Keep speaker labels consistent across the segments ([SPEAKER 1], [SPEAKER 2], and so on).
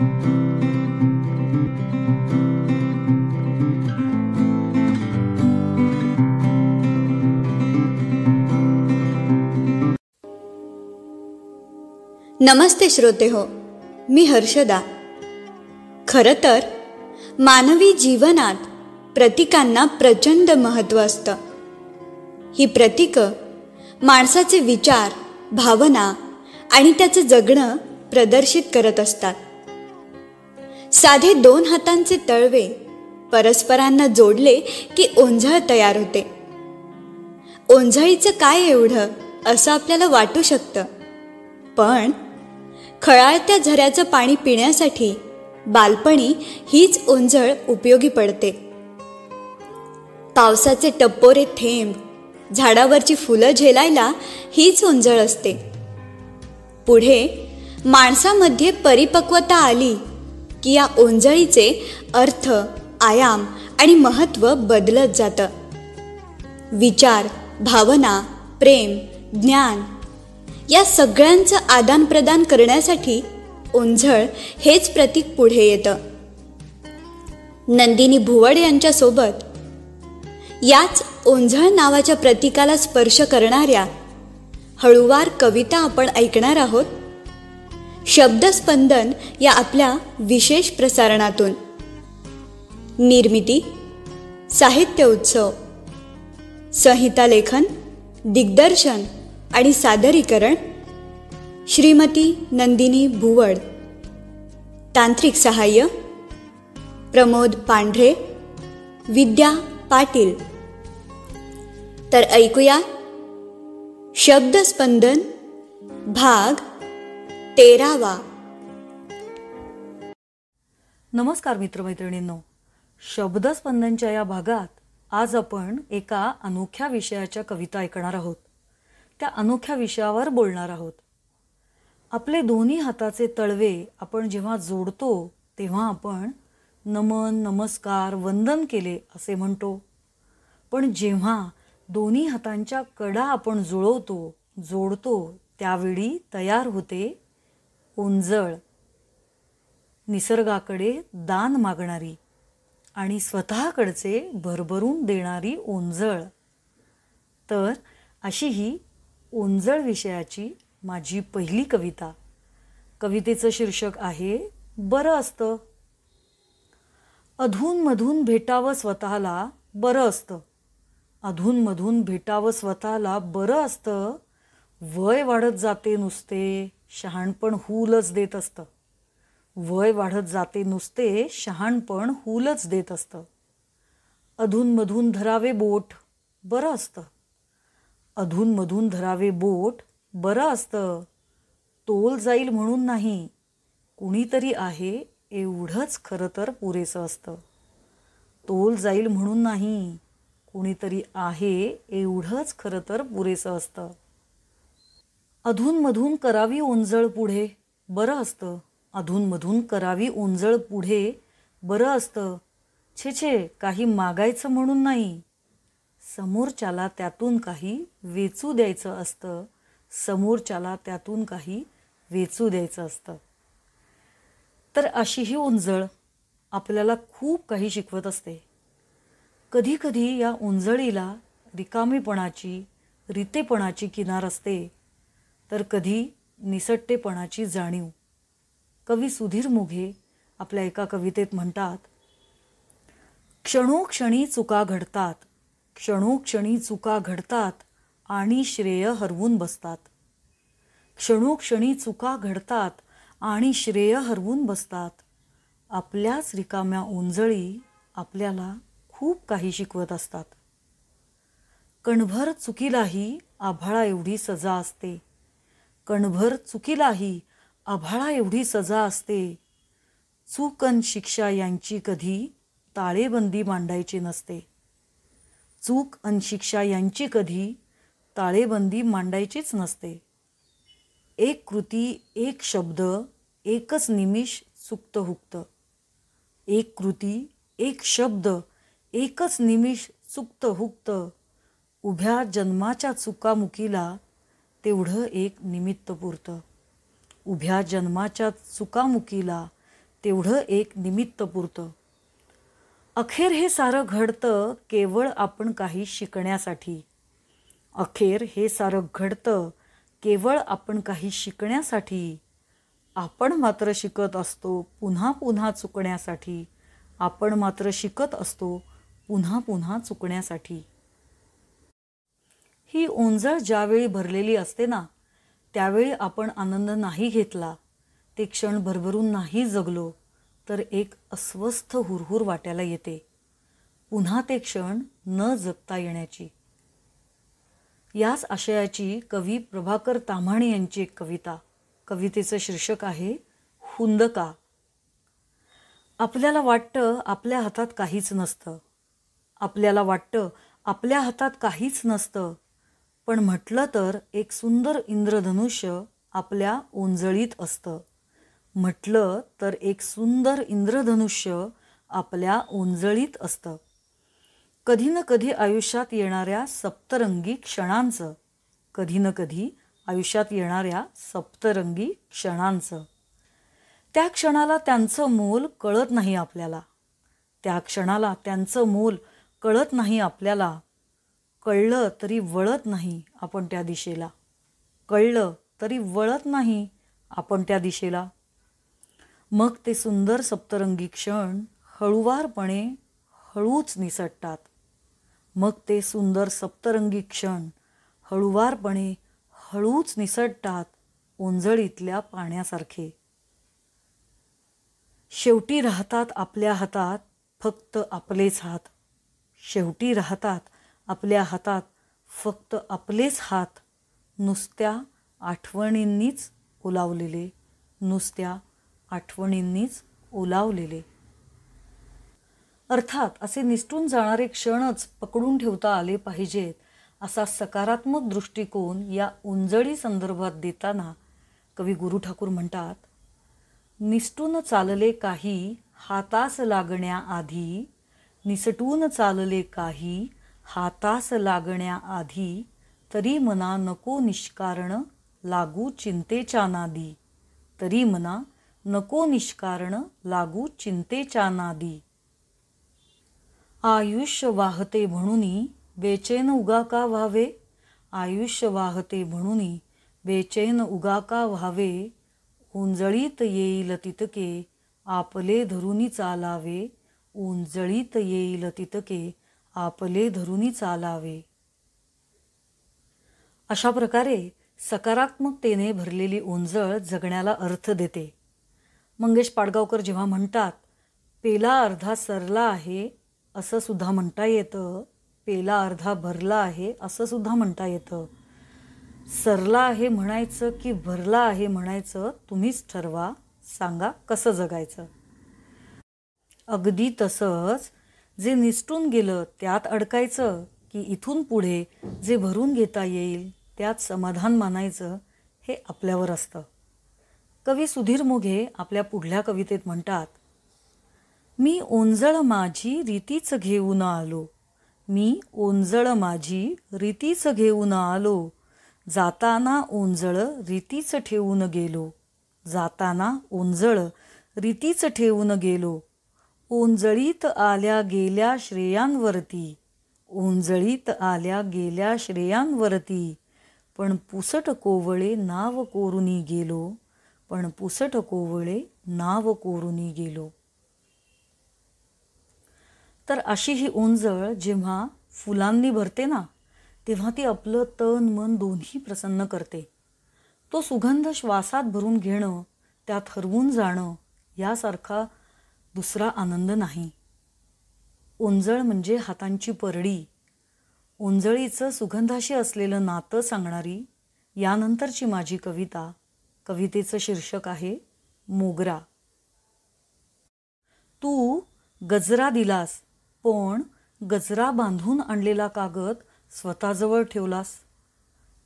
[SPEAKER 1] नमस्ते श्रोते हो, मी हर्षदा. खरं तर मानवी जीवनात प्रतीकांना प्रचंड महत्त्व असतं. ही प्रतीकं माणसाचे विचार, भावना आणि त्याचं जगणं प्रदर्शित करत असतात. साधे 2 हातांचे तळवे परस्परांना जोडले की ओंझळ तयार होते. ओंझळीचं काय एवढं असं आपल्याला वाटू शकतं, पण खळाळत्या झऱ्याचं पाणी पिण्यासाठी बालपणी हीच ओंझळ उपयोगी पडते. पावसाचे टप्पोरे थेंब, झाडावरची फुलं झेलायला हीच ओंझळ असते. पुढे माणसामध्ये परिपक्वता आली की या ओंझळीचे अर्थ, आयाम आणि महत्त्व बदलत जातं. विचार, भावना, प्रेम, ज्ञान या सगळ्यांचं आदानप्रदान करण्यासाठी ओंझळ हेच प्रतीक पुढे येतं. नंदिनी भुवड यांच्यासोबत याच ओंझळ नावाच्या प्रतीकाला स्पर्श करणाऱ्या हळूवार कविता आपण ऐकणार आहोत. शब्दस्पंदन या आपल्या विशेष प्रसारणातून. निर्मिती साहित्य उत्सव, संहिता लेखन, दिग्दर्शन आणि सादरीकरण श्रीमती नंदिनी भुवड. तांत्रिक सहाय्य प्रमोद पांढरे, विद्या पाटील. तर ऐकूया शब्दस्पंदन भाग 13.
[SPEAKER 2] नमस्कार मित्रमैत्रिणींनो, शब्दस्पंदनच्या या भागात आज आपण एका अनोख्या विषयाच्या कविता ऐकणार आहोत. त्या अनोख्या विषयावर बोलणार आहोत. आपले दोन्ही हाताचे तळवे आपण जेव्हा जोडतो तेव्हा आपण नमन, नमस्कार, वंदन केले असे म्हणतो. पण जेव्हा दोन्ही हातांच्या कडा आपण जोडतो त्यावेळी तयार होते ओंझळ. निसर्गाकडे दान मागणारी आणि स्वतःकडचे भरभरून देणारी ओंझळ. तर अशी ही ओंझळ विषयाची माझी पहिली कविता. कवितेचं शीर्षक आहे बरं असतं. अधूनमधून भेटावं स्वतःला बरं असतं. अधूनमधून भेटावं स्वतःला बरं असतं. वय वाढत जाते नुसते शहाणपण हूलच देत असतं. वय वाढत जाते नुसते शहाणपण हूलच देत असतं. अधूनमधून धरावे बोट बरं असतं. अधूनमधून धरावे बोट बरं असतं. तोल जाईल म्हणून नाही, कुणीतरी आहे एवढंच खरं तर पुरेसं असतं. तोल जाईल म्हणून नाही, कुणीतरी आहे एवढंच खरं तर पुरेसं असतं. अधूनमधून करावी ओंझळ पुढे बरं असतं. अधूनमधून करावी ओंझळ पुढे बरं असतं. छे काही मागायचं म्हणून नाही, समोरच्याला त्यातून काही वेचू द्यायचं असतं. समोरच्याला त्यातून काही वेचू द्यायचं असतं. तर अशी ही ओंझळ आपल्याला खूप काही शिकवत असते. कधीकधी या ओंझळीला रिकामीपणाची, रितेपणाची किनार असते, तर कधी निसट्टेपणाची जाणीव. कवी सुधीर मोघे आपल्या एका कवितेत म्हणतात, क्षणोक्षणी चुका घडतात. क्षणोक्षणी चुका घडतात आणि श्रेय हरवून बसतात. क्षणोक्षणी चुका घडतात आणि श्रेय हरवून बसतात. आपल्याच रिकाम्या ओंझळी आपल्याला खूप काही शिकवत असतात. कणभर चुकीलाही आभाळा एवढी सजा असते. कणभर चुकीलाही आभाळा एवढी सजा असते. चूक अन शिक्षा यांची कधी ताळेबंदी मांडायची नसते. चूक अन शिक्षा यांची कधी ताळेबंदी मांडायचीच नसते. एक कृती, एक शब्द, एकच निमिष चुकत हुकत. एक कृती, एक शब्द, एकच निमिष चुकत हुकत. उभ्या जन्माच्या चुकामुकीला तेवढं एक निमित्त पुरतं. उभ्या जन्माच्या चुकामुकीला तेवढं एक निमित्त पुरतं. अखेर हे सारं घडतं केवळ आपण काही शिकण्यासाठी. अखेर हे सारं घडतं केवळ आपण काही शिकण्यासाठी. आपण मात्र शिकत असतो पुन्हा पुन्हा चुकण्यासाठी. आपण मात्र शिकत असतो पुन्हा पुन्हा चुकण्यासाठी. ही ओंजळ ज्यावेळी भरलेली असते ना, त्यावेळी आपण आनंद नाही घेतला, ते क्षण भरभरून नाही जगलो, तर एक अस्वस्थ हुरहुर वाटायला येते, पुन्हा ते क्षण न जगता येण्याची. याच आशयाची कवी प्रभाकर ताम्हाणे यांची एक कविता. कवितेचं शीर्षक आहे हुंदका. आपल्याला वाटतं आपल्या हातात काहीच नसतं. आपल्याला वाटतं आपल्या हातात काहीच नसतं. पण म्हटलं तर एक सुंदर इंद्रधनुष्य आपल्या ओंजळीत असतं. म्हटलं तर एक सुंदर इंद्रधनुष्य आपल्या ओंजळीत असतं. कधी न कधी आयुष्यात येणाऱ्या सप्तरंगी क्षणांचं. कधी न कधी आयुष्यात येणाऱ्या सप्तरंगी क्षणांचं. त्या क्षणाला त्यांचं मोल कळत नाही आपल्याला. त्या क्षणाला त्यांचं मोल कळत नाही आपल्याला. कळलं तरी वळत नाही आपण त्या दिशेला. कळलं तरी वळत नाही आपण त्या दिशेला. मग ते सुंदर सप्तरंगी क्षण हळुवारपणे हळूच निसटतात. मग ते सुंदर सप्तरंगी क्षण हळुवारपणे हळूच निसटतात ओंजळीतल्या पाण्यासारखे. शेवटी राहतात आपल्या हातात फक्त आपलेच हात. शेवटी राहतात आपल्या हातात फक्त आपलेच हात. नुसत्या आठवणींनीच ओलावलेले. नुसत्या आठवणींनीच ओलावलेले. अर्थात असे निसटून जाणारे क्षणच पकडून ठेवता आले पाहिजेत, असा सकारात्मक दृष्टिकोन या ओंजळी संदर्भात देताना कवी गुरु ठाकूर म्हणतात, निसटून चालले काही हातास लागण्याआधी. निसटून चालले काही हातास लागण्याआधी. तरी मना नको निष्कारण लागू चिंतेच्या नादी. तरी मना नको निष्कारण लागू चिंतेच्या नादी. आयुष्य वाहते म्हणूनी बेचैन उगा का व्हावे. आयुष्य वाहते म्हणूनी बेचैन उगा का व्हावे. ओंजळीत येईल तितके आपले धरुनी चालावे. ओंजळीत येईल तितके आपले धरुनी चालावे. अशा प्रकारे सकारात्मकतेने भरलेली ओंजळ जगण्याला अर्थ देते. मंगेश पाडगावकर जेव्हा म्हणतात, पेला अर्धा सरला आहे असं सुद्धा म्हणता येतं. पेला अर्धा भरला आहे असं सुद्धा म्हणता येतं. सरला आहे म्हणायचं की भरला आहे म्हणायचं तुम्हीच ठरवा. सांगा कसं जगायचं. अगदी तसंच जे निसटून गेलं त्यात अडकायचं की इथून पुढे जे भरून घेता येईल त्यात समाधान मानायचं, हे आपल्यावर असतं. कवी सुधीर मोघे आपल्या पुढल्या कवितेत म्हणतात, मी ओंजळ माझी रीतीच घेऊन आलो. मी ओंजळ माझी रीतीच घेऊन आलो. जाताना ओंजळ रीतीच ठेवून गेलो. जाताना ओंजळ रीतीच ठेवून गेलो. ओंजळीत आल्या गेल्या श्रेयांवरती. ओंजळीत आल्या गेल्या श्रेयांवरती. पण पुसट कोवळे नाव कोरुनी गेलो. पण पुसट कोवळे नाव कोरुनी गेलो. तर अशी ही ओंजळ जेव्हा फुलांनी भरते ना, तेव्हा ती आपलं तन मन दोन्ही प्रसन्न करते. तो सुगंध श्वासात भरून घेणं, त्यात हरवून जाणं, यासारखा दुसरा आनंद नाही. ओंजळ म्हणजे हातांची परडी. ओंजळीचं सुगंधाशी असलेलं नातं सांगणारी यानंतरची माझी कविता. कवितेचं शीर्षक आहे मोगरा. तू गजरा दिलास, पण गजरा बांधून आणलेला कागद स्वतःजवळ ठेवलास.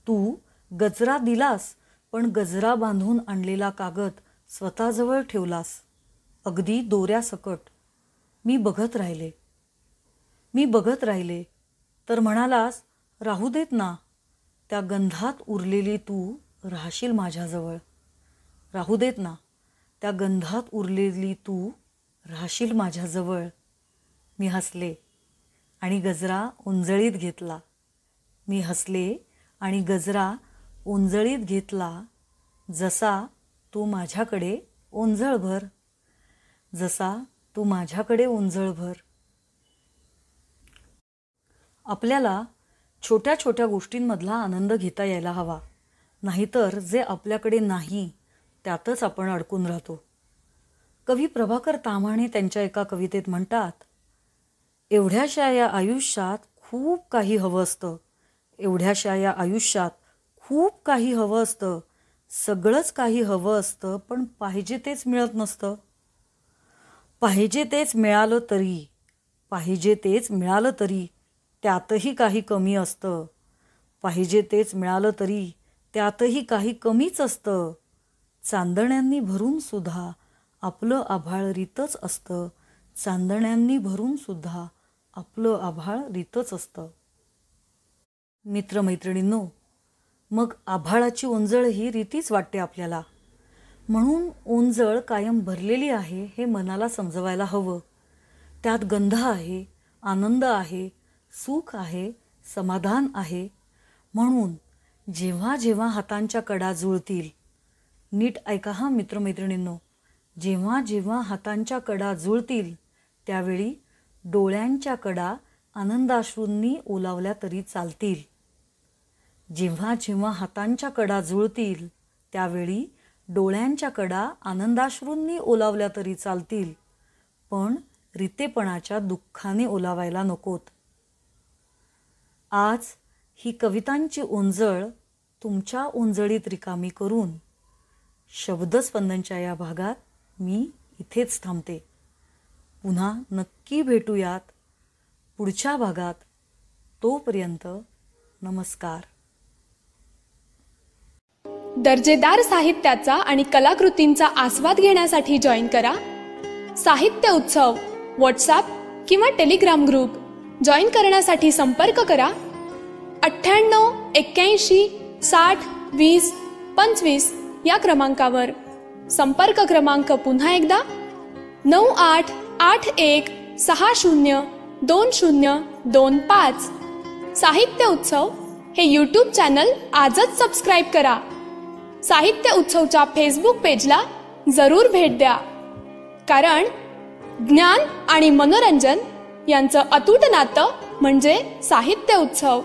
[SPEAKER 2] तू गजरा दिलास, पण गजरा बांधून आणलेला कागद स्वतःजवळ ठेवलास. अगदी दोऱ्यासकट. मी बघत राहिले. मी बघत राहिले तर म्हणालास, राहू देत ना. त्या गंधात उरलेली तू राहशील माझ्याजवळ. राहू देत ना. त्या गंधात उरलेली तू राहशील माझ्याजवळ. मी हसले आणि गजरा ओंजळीत घेतला. मी हसले आणि गजरा ओंजळीत घेतला. जसा तू माझ्याकडे ओंजळ भर, जसा तू माझ्याकडे ओंजळ भर. आपल्याला छोट्या छोट्या गोष्टींमधला आनंद घेता यायला हवा, नाहीतर जे आपल्याकडे नाही त्यातच आपण अडकून राहतो. कवी प्रभाकर ताम्हाणे त्यांच्या एका कवितेत म्हणतात, एवढ्याशा या आयुष्यात खूप काही हवं असतं, एवढ्याशा या आयुष्यात खूप काही हवं असतं, सगळंच काही हवं असतं, पण पाहिजे तेच मिळत नसतं. पाहिजे तेच मिळालं तरी, पाहिजे तेच मिळालं तरी त्यातही काही कमी असतं. पाहिजे तेच मिळालं तरी त्यातही काही कमीच असतं. चांदण्यांनी भरून सुद्धा आपलं आभाळ रीतच असतं. चांदण्यांनी भरून सुद्धा आपलं आभाळ रीतच असतं. मित्रमैत्रिणींनो, मग आभाळाची ओंजळ ही रीतीच वाटते आपल्याला. म्हणून ओंजळ कायम भरलेली आहे हे मनाला समजवायला हवं. त्यात गंध आहे, आनंद आहे, सुख आहे, समाधान आहे. म्हणून जेव्हा जेव्हा हातांच्या कडा जुळतील, नीट ऐका हा मित्रमैत्रिणींनो, जेव्हा जेव्हा हातांच्या कडा जुळतील त्यावेळी डोळ्यांच्या कडा आनंदाश्रूंनी ओलावल्या तरी चालतील. जेव्हा जेव्हा हातांच्या कडा जुळतील त्यावेळी डोळ्यांच्या कडा आनंदाश्रूंनी ओलावल्या तरी चालतील, पण रितेपणाच्या दुःखाने ओलावायला नकोत. आज ही कवितांची ओंजळ तुमच्या ओंजळीत रिकामी करून शब्दस्पंदनच्या या भागात मी इथेच थांबते. पुन्हा नक्की भेटूयात पुढच्या भागात. तोपर्यंत नमस्कार.
[SPEAKER 3] दर्जेदार साहित्याचा आणि कलाकृतींचा आस्वाद घेण्यासाठी जॉईन करा साहित्य उत्सव व्हॉट्सॲप किंवा टेलिग्राम ग्रुप. जॉईन करण्यासाठी संपर्क करा 98 81 60 20 25 या क्रमांकावर. संपर्क क्रमांक पुन्हा एकदा 9881 60 2025. साहित्य उत्सव हे यूट्यूब चॅनल आजच सबस्क्राईब करा. साहित्य उत्सवच्या फेसबुक पेजला जरूर भेट द्या, कारण ज्ञान आणि मनोरंजन यांचं अतूट नातं म्हणजे साहित्य उत्सव.